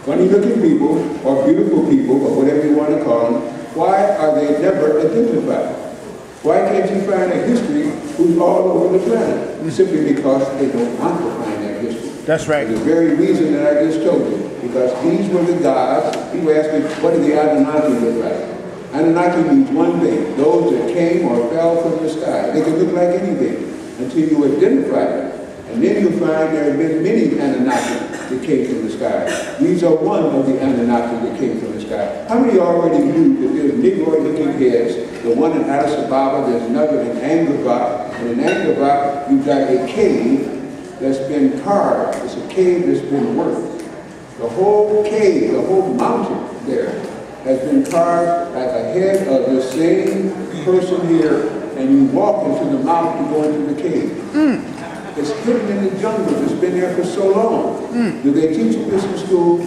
Funny-looking people, or beautiful people, or whatever you want to call them, why are they never identified? Why can't you find a history who's all over the planet? Simply because they don't want to find that history. That's right. For the very reason that I just told you. Because these were the gods. People ask me, what do the Anunnaki look like? Anunnaki means one thing, those that came or fell from the sky. They can look like anything until you identify them. And then you'll find there have been many Anunnaki that came from the sky. These are one of the Anunnaki that came from the sky. How many already knew that there's Negroid-looking heads? The one in Addis Ababa, there's another in Angkor. And in Angkor, you've got a cave that's been carved. It's a cave that's been worked. The whole cave, the whole mountain there has been carved like a head of the same person here, and you walk into the mountain to go into the cave. It's hidden in the jungle. It's been there for so long. Do they teach this in school?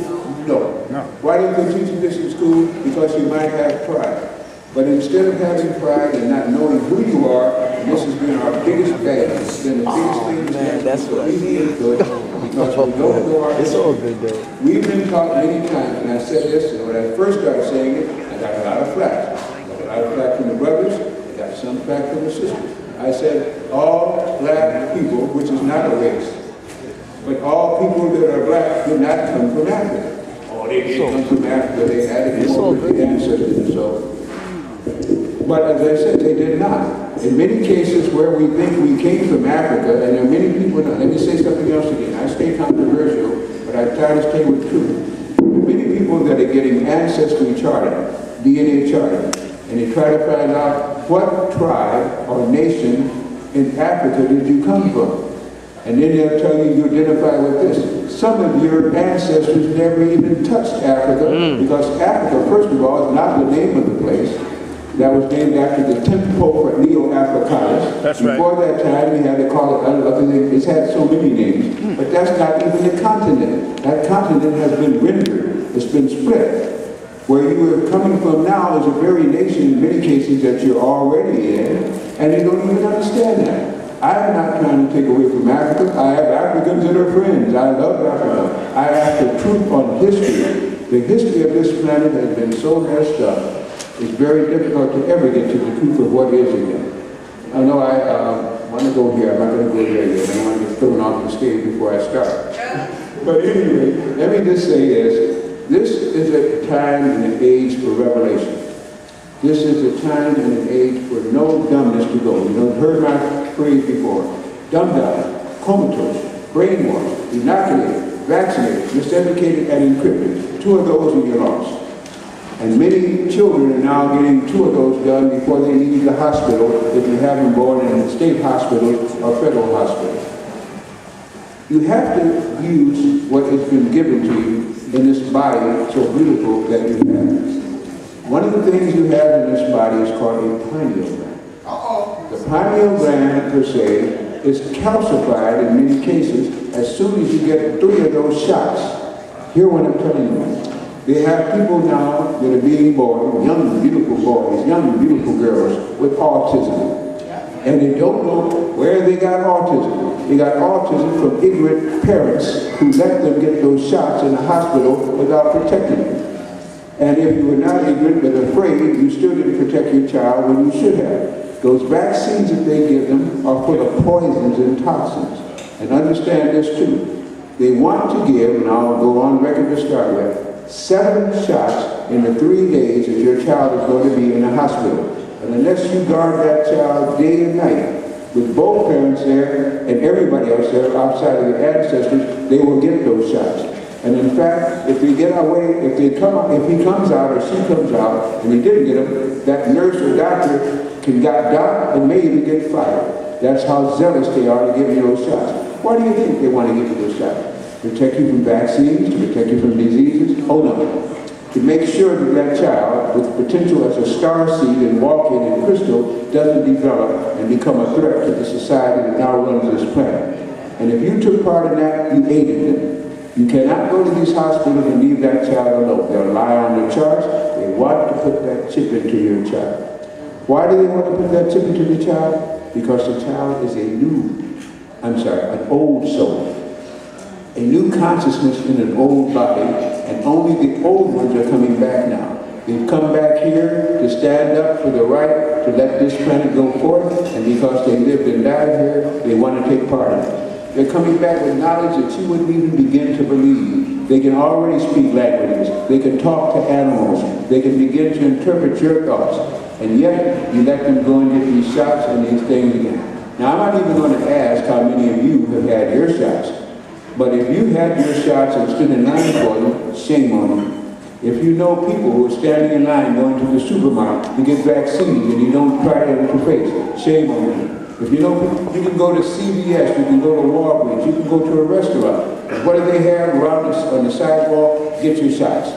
No. Why don't they teach this in school? Because you might have pride. But instead of having pride and not knowing who you are, and this has been our biggest bad. It's been the biggest thing that's what I mean. good because we don't know our It's all good though. We've been taught many times, and I said this, and when I first started saying it, I got a lot of flack. I got a lot of flack from the brothers, I got some flack from the sisters. I said, all black people, which is not a race, but all people that are black did not come from Africa. Oh, they did come from Africa, they had it with the ancestors and so. But as I said, they did not. In many cases where we think we came from Africa, and there are many people, let me say something else again. I stay controversial, but I try to stay with truth. There are many people that are getting ancestry charting, DNA charting, and they try to find out what tribe or nation in Africa did you come from. And then they'll tell you you identify with this. Some of your ancestors never even touched Africa, because Africa, first of all, is not the name of the place. That was named after the temple for Neo-Africanus. That's right. Before that time, we had to call it other names. It's had so many names. But that's not even the continent. That continent has been rendered. It's been split. Where you are coming from now is a very nation, in many cases, that you're already in, and they don't even understand that. I am not trying to take away from Africa. I have Africans that are friends. I love Africa. I ask the truth on history. The history of this planet has been so messed up. It's very difficult to ever get to the truth of what is again. I know I want to go here. I'm not going to go there yet. I don't want to get thrown off the stage before I start. But anyway, let me just say this is a time and an age for revelation. This is a time and an age for no dumbness to go. You've heard my phrase before. Dumbed down, comatose, brainwashed, inoculated, vaccinated, miseducated, and encrypted. 2 of those and you're lost. And many children are now getting 2 of those done before they leave the hospital if you have them born in a state hospital or federal hospital. You have to use what has been given to you in this body so beautiful that you have. One of the things you have in this body is called a pineal gland. The pineal gland, per se, is calcified in many cases as soon as you get 3 of those shots. Hear what I'm telling you. They have people now that are being born, young, beautiful boys, young, beautiful girls with autism. And they don't know where they got autism. They got autism from ignorant parents who let them get those shots in the hospital without protecting them. And if you were not ignorant but afraid, you still didn't protect your child when you should have. Those vaccines that they give them are full of poisons and toxins. And understand this too. They want to give, and I'll go on record to start with, 7 shots in the 3 days that your child is going to be in the hospital. And unless you guard that child day and night, with both parents there and everybody else there outside of your ancestors, they will get those shots. And in fact, if they get away, if he comes out or she comes out and they didn't get him, that nurse or doctor can get docked and may even get fired. That's how zealous they are to give you those shots. Why do you think they want to give you those shots? Protect you from vaccines, to protect you from diseases? Oh no. To make sure that that child, with potential as a star seed and walking in crystal, doesn't develop and become a threat to the society that now runs this planet. And if you took part in that, you aided them. You cannot go to these hospitals and leave that child alone. They'll lie on their charts. They want to put that chip into your child. Why do they want to put that chip into the child? Because the child is an old soul. a new consciousness in an old body, and only the old ones are coming back now. They've come back here to stand up for the right to let this planet go forth, and because they lived and died here, they want to take part in it. They're coming back with knowledge that you wouldn't even begin to believe. They can already speak languages. They can talk to animals. They can begin to interpret your thoughts. And yet, you let them go and get these shots and these things again. Now, I'm not even going to ask how many of you have had your shots. But if you had your shots and stood in line for them, shame on them. If you know people who are standing in line going to the supermarket to get vaccines and you don't try it in your face, shame on them. If you know people, you can go to CVS, you can go to Walgreens, you can go to a restaurant. What do they have around on the sidewalk? Get your shots.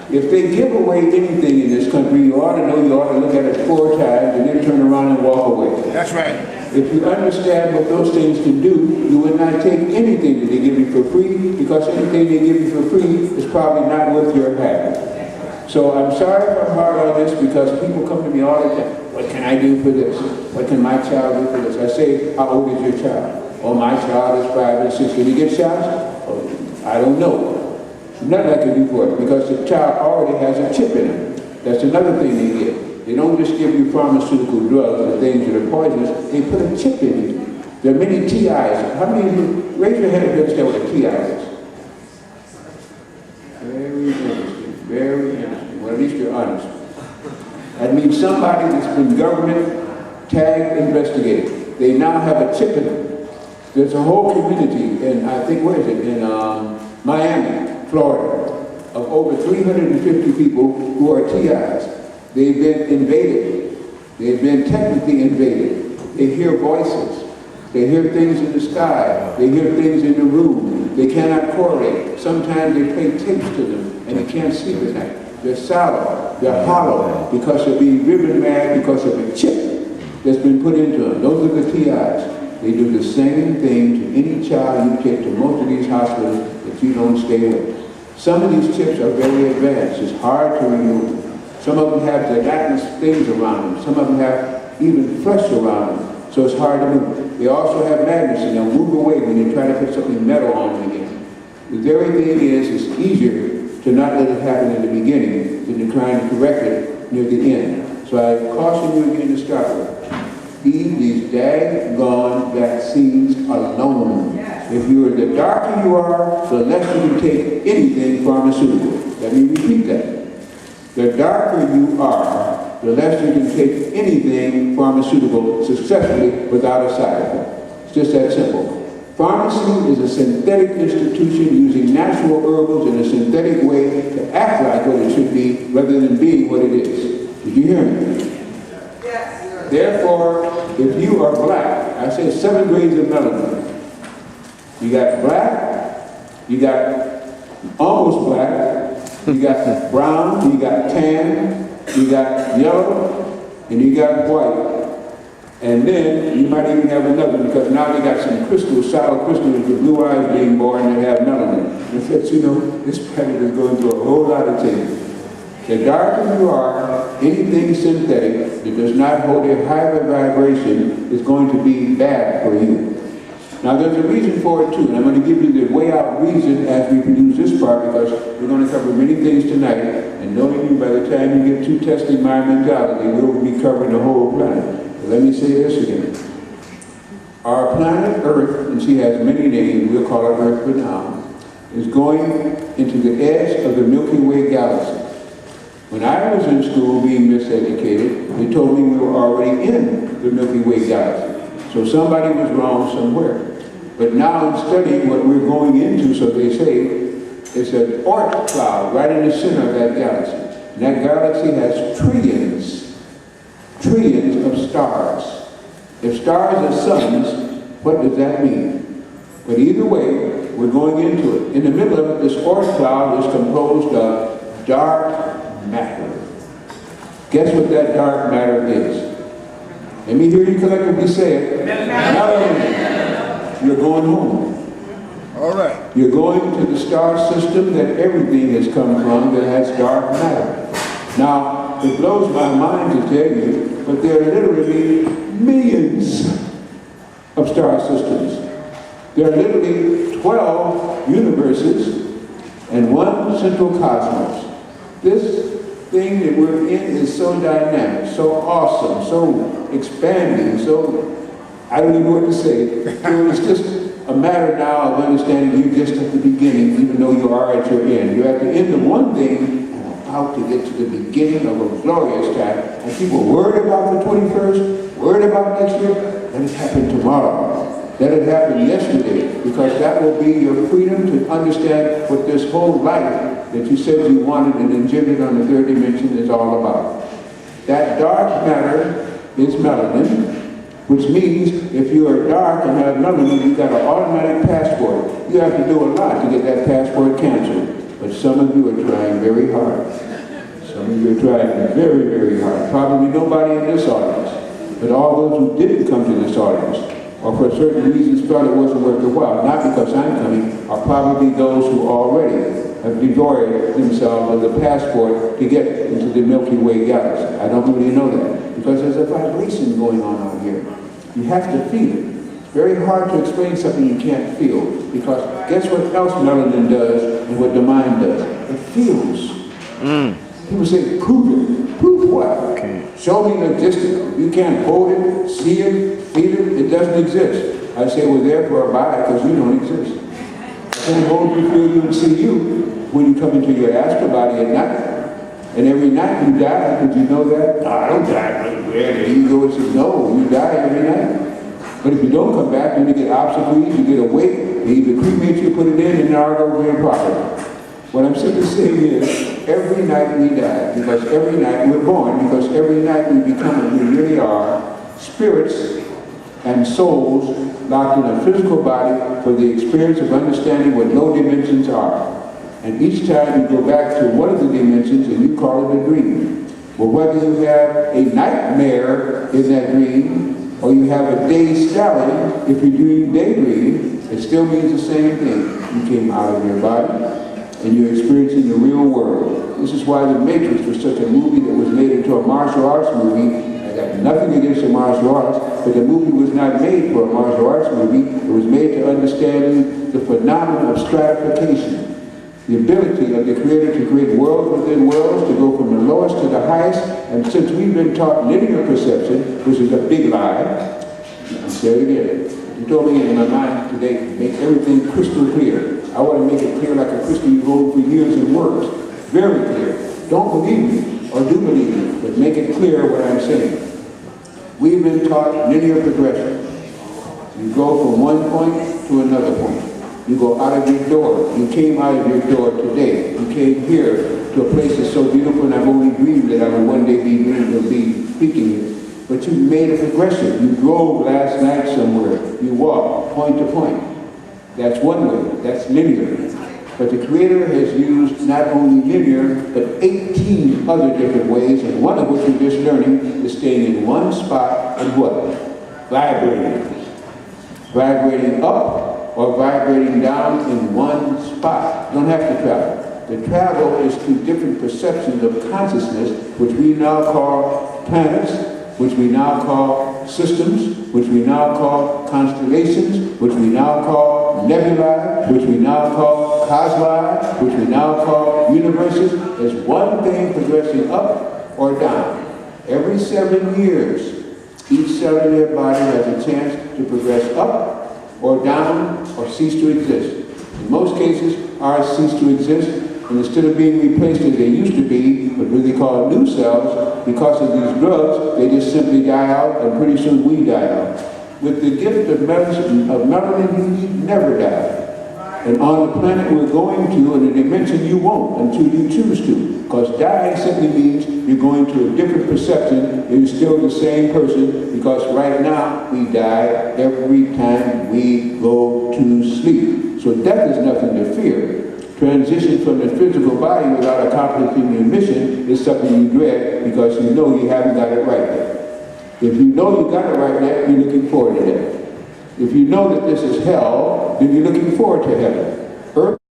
If they give away anything in this country, you ought to know you ought to look at it 4 times and then turn around and walk away. That's right. If you understand what those things can do, you would not take anything that they give you for free, because anything they give you for free is probably not worth your having. So I'm sorry if I'm hard on this, because people come to me all the time. What can I do for this? What can my child do for this? I say, how old is your child? Oh, my child is 5 and 6. Can he get shots? Oh, I don't know. Nothing I can do for it, because the child already has a chip in him. That's another thing they get. They don't just give you pharmaceutical drugs or things that are poisonous. They put a chip in you. There are many TIs. How many of you, raise your hand if you understand what a TI is? Very interesting. Very interesting. Well, at least you're honest. That means somebody that's been government tagged, investigated. They now have a chip in them. There's a whole community in, I think, where is it? In Miami, Florida, of over 350 people who are TIs. They've been invaded. They've been technically invaded. They hear voices. They hear things in the sky. They hear things in the room. They cannot correlate. Sometimes they play tapes to them and they can't sleep at night. They're sallow. They're hollow because they're being driven mad because of a chip that's been put into them. Those are the TIs. They do the same thing to any child you take to most of these hospitals that you don't stay with. Some of these chips are very advanced. It's hard to remove. Some of them have gelatinous things around them. Some of them have even flesh around them. So it's hard to move. They also have magnets, and they'll move away when you try to put something metal on them again. The very thing is, it's easier to not let it happen in the beginning than to try and correct it near the end. So I caution you again to start with. Leave these daggone vaccines alone. If the darker you are, the less you can take anything pharmaceutical. Let me repeat that. The darker you are, the less you can take anything pharmaceutical successfully without a side effect. It's just that simple. Pharmacy is a synthetic institution using natural herbals in a synthetic way to act like what it should be rather than being what it is. Did you hear me? Yes. Therefore, if you are black, I say 7 grades of melanin. You got black, you got almost black, you got brown, you got tan, you got yellow, and you got white. And then you might even have another, because now they got some crystals, solid crystals with blue eyes being born that have melanin. And says, you know, this planet is going through a whole lot of changes. The darker you are, anything synthetic that does not hold a higher vibration is going to be bad for you. Now there's a reason for it too, and I'm going to give you the way out reason as we produce this part, because we're going to cover many things tonight, and knowing you, by the time you get to testing my mentality, we'll be covering the whole planet. But let me say this again. Our planet Earth, and she has many names, we'll call it Earth for now, is going into the edge of the Milky Way galaxy. When I was in school being miseducated, they told me we were already in the Milky Way galaxy. So somebody was wrong somewhere. But now in studying what we're going into, so they say, it's an Oort cloud right in the center of that galaxy. And that galaxy has trillions of stars. If stars are suns, what does that mean? But either way, we're going into it. In the middle of it, this Oort cloud is composed of dark matter. Guess what that dark matter is? Let me hear you collectively say it. You're going home. All right. You're going to the star system that everything has come from that has dark matter. Now, it blows my mind to tell you, but there are literally millions of star systems. There are literally 12 universes and one central cosmos. This thing that we're in is so dynamic, so awesome, so expanding, so, I don't even know what to say. So it's just a matter now of understanding you're just at the beginning, even though you are at your end. You're at the end of one thing and about to get to the beginning of a glorious time. And people are worried about the 21st, worried about next year. Let it happen tomorrow. Let it happen yesterday, because that will be your freedom to understand what this whole life that you said you wanted and engendered on the third dimension is all about. That dark matter is melanin, which means if you are dark and have melanin, you've got an automatic passport. You have to do a lot to get that passport canceled. But some of you are trying very hard. Some of you are trying very, very hard. Probably nobody in this audience, but all those who didn't come to this audience, or for certain reasons thought it wasn't worth the while, not because I'm coming, are probably those who already have devoured themselves of the passport to get into the Milky Way galaxy. I don't really know that, because there's a vibration going on out here. You have to feel it. It's very hard to explain something you can't feel, because guess what else melanin does and what the mind does? It feels. People say, prove it. Prove what? Okay. Show me the existence. You can't hold it, see it, feel it. It doesn't exist. I say, well, therefore abide, because you don't exist. I can't hold you, feel you, and see you when you come into your astral body at night. And every night you die. Did you know that? No, I don't die. There you go and say, no, you die every night. But if you don't come back, then you get obsequies, you get a weight, they either cremate you, put it in, and now go very properly. What I'm simply saying is, every night we die, because every night we're born, because every night we become what we really are, spirits and souls locked in a physical body for the experience of understanding what low dimensions are. And each time you go back to one of the dimensions and you call it a dream. Well, whether you have a nightmare in that dream, or you have a day stallion, if you're doing daydream, it still means the same thing. You came out of your body, and you're experiencing the real world. This is why The Matrix was such a movie that was made into a martial arts movie. I got nothing against the martial arts, but the movie was not made for a martial arts movie. It was made to understand the phenomenon of stratification. The ability of the Creator to create worlds within worlds, to go from the lowest to the highest. And since we've been taught linear perception, which is a big lie, I'll say it again. You told me in my mind today, make everything crystal clear. I want to make it clear like a crystal you've rolled for years and works. Very clear. Don't believe me, or do believe me, but make it clear what I'm saying. We've been taught linear progression. You go from one point to another point. You go out of your door. You came out of your door today. You came here to a place that's so beautiful, and I've only dreamed that I would one day be dreamed of be speaking here. But you made a progression. You drove last night somewhere. You walked point to point. That's one way. That's linear. But the Creator has used not only linear, but 18 other different ways, and one of which we're just learning is staying in one spot and what? Vibrating. Vibrating up or vibrating down in one spot. You don't have to travel. The travel is to different perceptions of consciousness, which we now call planets, which we now call systems, which we now call constellations, which we now call nebulae, which we now call cosmoi, which we now call universes. There's one thing progressing up or down. Every 7 years, each cell in your body has a chance to progress up or down or cease to exist. In most cases, ours cease to exist, and instead of being replaced as they used to be, but really called new cells, because of these drugs, they just simply die out, and pretty soon we die out. With the gift of medicine, of melanin, you never die. And on the planet we're going to, in a dimension you won't until you choose to. Because dying simply means you're going to a different perception, and you're still the same person, because right now we die every time we go to sleep. So death is nothing to fear. Transition from the physical body without accomplishing your mission is something you dread, because you know you haven't got it right yet. If you know you got it right yet, you're looking forward to that. If you know that this is hell, then you're looking forward to heaven. Earth